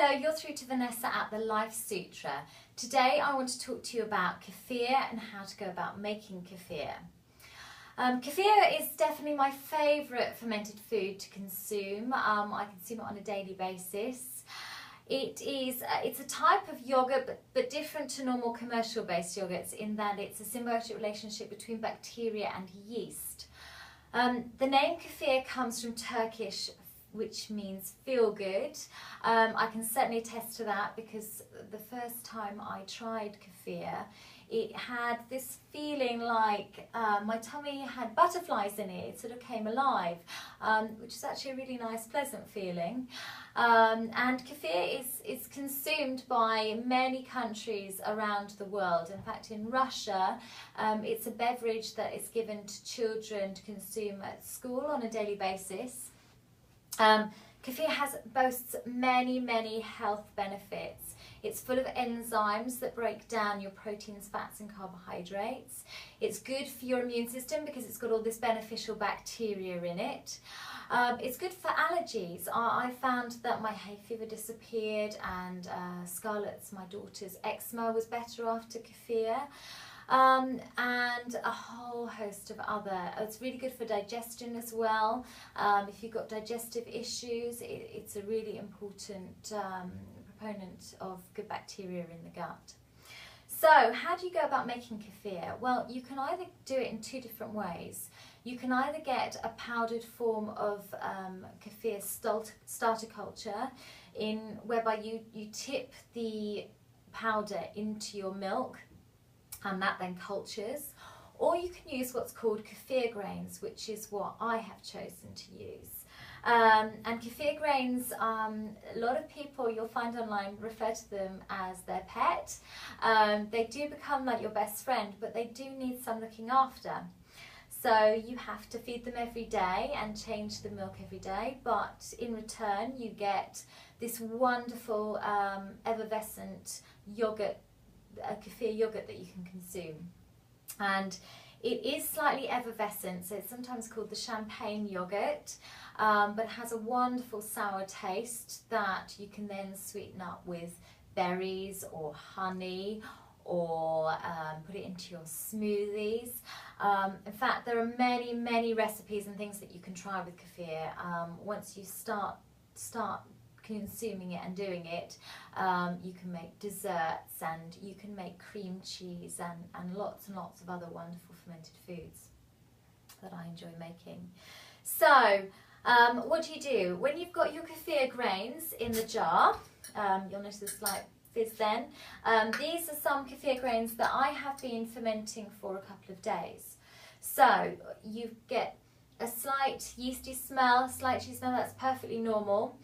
Hello, you're through to Vanessa at the Life Sutra. Today I want to talk to you about kefir and how to go about making kefir. Kefir is definitely my favourite fermented food to consume. I consume it on a daily basis. It's a type of yogurt but different to normal commercial based yogurts in that it's a symbiotic relationship between bacteria and yeast. The name kefir comes from Turkish, which means feel good. I can certainly attest to that because the first time I tried kefir, it had this feeling like my tummy had butterflies in it. It sort of came alive, which is actually a really nice, pleasant feeling. And kefir is consumed by many countries around the world. In fact, in Russia, it's a beverage that is given to children to consume at school on a daily basis. Kefir boasts many health benefits. It's full of enzymes that break down your proteins, fats and carbohydrates. It's good for your immune system because it's got all this beneficial bacteria in it. It's good for allergies. I found that my hay fever disappeared and Scarlett's, my daughter's eczema, was better after kefir. And a whole host of other. It's really good for digestion as well. If you've got digestive issues, it's a really important proponent of good bacteria in the gut. So how do you go about making kefir? Well, you can either do it in two different ways. You can either get a powdered form of kefir starter culture, whereby you tip the powder into your milk and that then cultures, or you can use what's called kefir grains, which is what I have chosen to use. And kefir grains, a lot of people you'll find online refer to them as their pet. They do become like your best friend, but they do need some looking after. So you have to feed them every day and change the milk every day, but in return you get this wonderful effervescent yogurt, a kefir yogurt that you can consume. And it is slightly effervescent, so it's sometimes called the champagne yogurt, but has a wonderful sour taste that you can then sweeten up with berries or honey, or put it into your smoothies. In fact, there are many recipes and things that you can try with kefir. Once you start consuming it and doing it, you can make desserts and you can make cream cheese and lots of other wonderful fermented foods that I enjoy making. So what do? When you've got your kefir grains in the jar, you'll notice a slight fizz then. These are some kefir grains that I have been fermenting for a couple of days. So you get a slight yeasty smell, that's perfectly normal.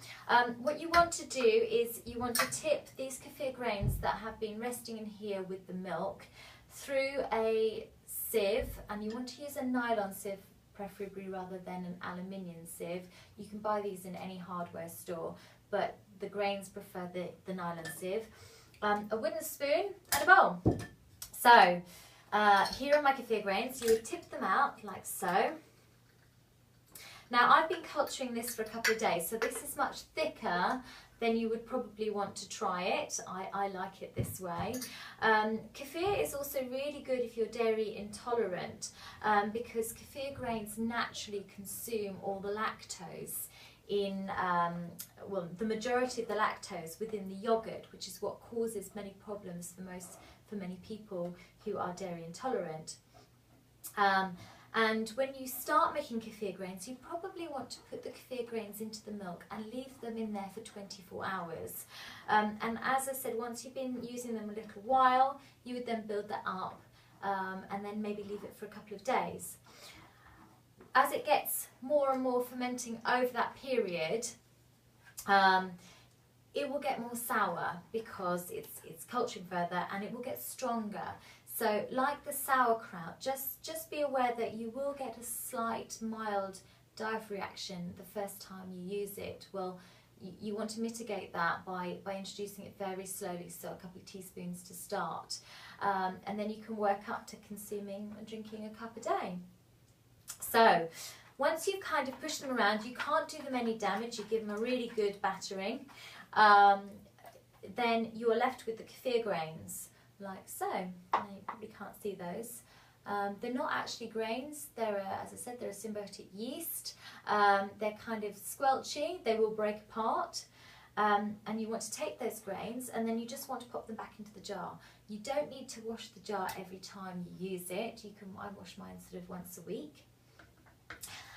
What you want to do is you want to tip these kefir grains that have been resting in here with the milk through a sieve, and you want to use a nylon sieve preferably rather than an aluminium sieve. You can buy these in any hardware store, but the grains prefer the nylon sieve. A wooden spoon and a bowl. So here are my kefir grains. You would tip them out like so. Now I've been culturing this for a couple of days, so this is much thicker than you would probably want to try it. I like it this way. Kefir is also really good if you're dairy intolerant, because kefir grains naturally consume all the lactose in, well, the majority of the lactose within the yogurt, which is what causes many problems for many people who are dairy intolerant. And when you start making kefir grains, you probably want to put the kefir grains into the milk and leave them in there for 24 hours. And as I said, once you've been using them a little while, you would then build that up and then maybe leave it for a couple of days. As it gets more and more fermenting over that period, it will get more sour because it's culturing further, and it will get stronger. So like the sauerkraut, just be aware that you will get a slight mild dive reaction the first time you use it. Well, you want to mitigate that by introducing it very slowly, so a couple of teaspoons to start. And then you can work up to consuming and drinking a cup a day. So once you've kind of pushed them around, you can't do them any damage. You give them a really good battering. then you're left with the kefir grains, like so. Now you probably can't see those. They're not actually grains, as I said, they're a symbiotic yeast. They're kind of squelchy, they will break apart. And you want to take those grains and then you just want to pop them back into the jar. You don't need to wash the jar every time you use it. I wash mine sort of once a week.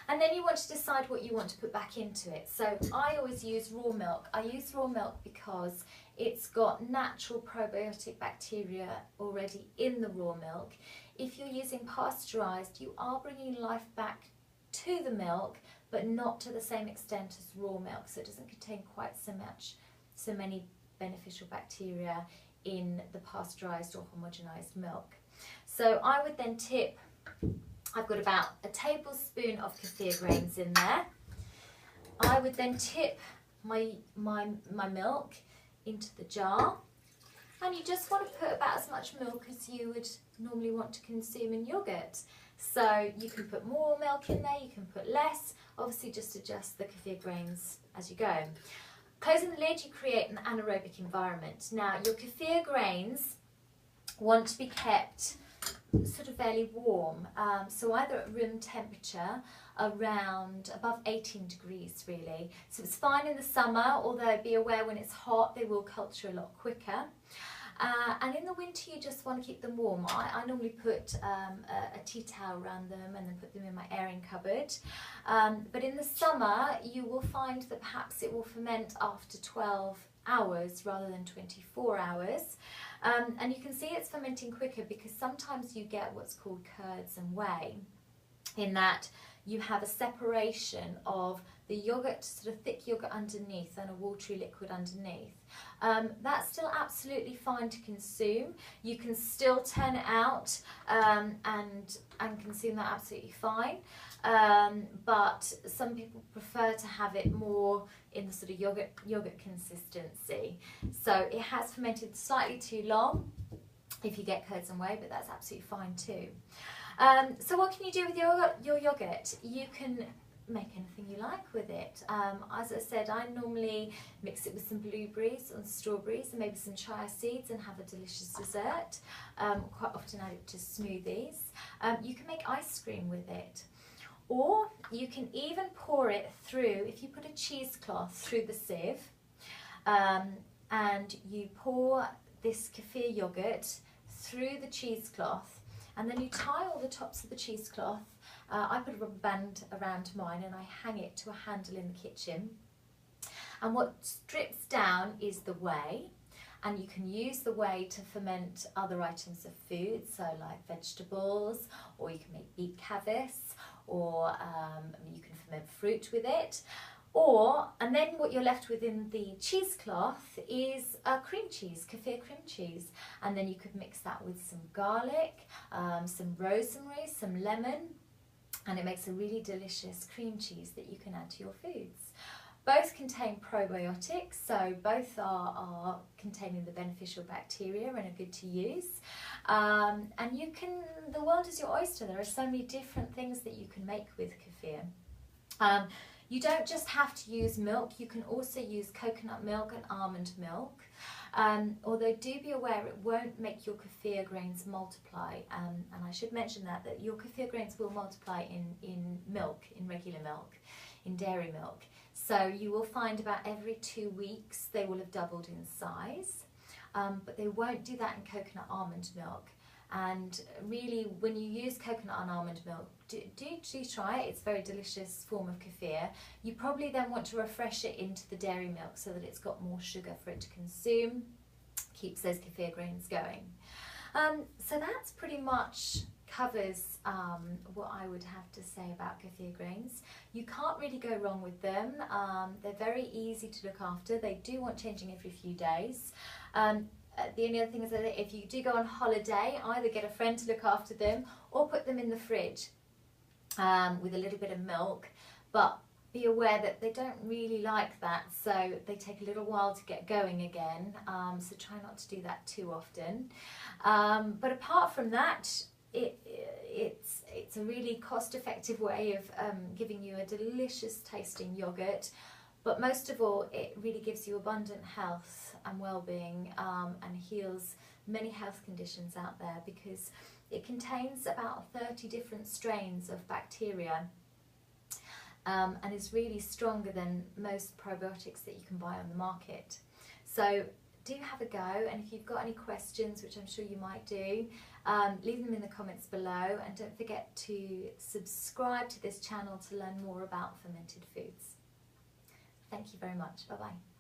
And then you want to decide what you want to put back into it. So I always use raw milk. I use raw milk because it's got natural probiotic bacteria already in the raw milk. If you're using pasteurised, you are bringing life back to the milk, but not to the same extent as raw milk. So it doesn't contain quite so many beneficial bacteria in the pasteurised or homogenised milk. So I would then tip, I've got about a tablespoon of kefir grains in there. I would then tip my milk into the jar, and you just want to put about as much milk as you would normally want to consume in yoghurt. So you can put more milk in there, you can put less, obviously just adjust the kefir grains as you go. Closing the lid, you create an anaerobic environment. Now your kefir grains want to be kept sort of fairly warm, so either at room temperature, around above 18 degrees really. So it's fine in the summer, although be aware when it's hot they will culture a lot quicker. And in the winter you just want to keep them warm. I normally put a tea towel around them and then put them in my airing cupboard. But in the summer you will find that perhaps it will ferment after 12 hours rather than 24 hours. And you can see it's fermenting quicker because sometimes you get what's called curds and whey, in that you have a separation of the yogurt, sort of thick yogurt underneath and a watery liquid underneath. That's still absolutely fine to consume. You can still turn it out and consume that absolutely fine. But some people prefer to have it more in the sort of yogurt consistency. So it has fermented slightly too long if you get curds and whey, but that's absolutely fine too. So what can you do with your yogurt? You can make anything you like with it. As I said, I normally mix it with some blueberries and strawberries and maybe some chia seeds and have a delicious dessert. Quite often add it to smoothies. You can make ice cream with it. Or you can even pour it through, if you put a cheesecloth through the sieve and you pour this kefir yogurt through the cheesecloth, and then you tie all the tops of the cheesecloth. I put a rubber band around mine and I hang it to a handle in the kitchen. And what drips down is the whey, and you can use the whey to ferment other items of food, so like vegetables, or you can make beet cavis, or you can ferment fruit with it. And then what you're left with in the cheesecloth is cream cheese, kefir cream cheese. And then you could mix that with some garlic, some rosemary, some lemon, and it makes a really delicious cream cheese that you can add to your foods. Both contain probiotics, so both are containing the beneficial bacteria and are good to use. And the world is your oyster. There are so many different things that you can make with kefir. You don't just have to use milk, you can also use coconut milk and almond milk. Although do be aware it won't make your kefir grains multiply, and I should mention that your kefir grains will multiply in milk, in regular milk, in dairy milk. So you will find about every 2 weeks they will have doubled in size, but they won't do that in coconut almond milk. And really, when you use coconut and almond milk, do try it. It's a very delicious form of kefir. You probably then want to refresh it into the dairy milk so that it's got more sugar for it to consume. Keeps those kefir grains going. So that's pretty much covers what I would have to say about kefir grains. You can't really go wrong with them. They're very easy to look after. They do want changing every few days. The only other thing is that if you do go on holiday, either get a friend to look after them or put them in the fridge with a little bit of milk. But be aware that they don't really like that, so they take a little while to get going again. So try not to do that too often. But apart from that, it's a really cost-effective way of giving you a delicious tasting yogurt, But most of all, it really gives you abundant health and well-being, and heals many health conditions out there, because it contains about 30 different strains of bacteria, and is really stronger than most probiotics that you can buy on the market. So do have a go, and if you've got any questions, which I'm sure you might do, leave them in the comments below, and don't forget to subscribe to this channel to learn more about fermented foods. Thank you very much. Bye bye.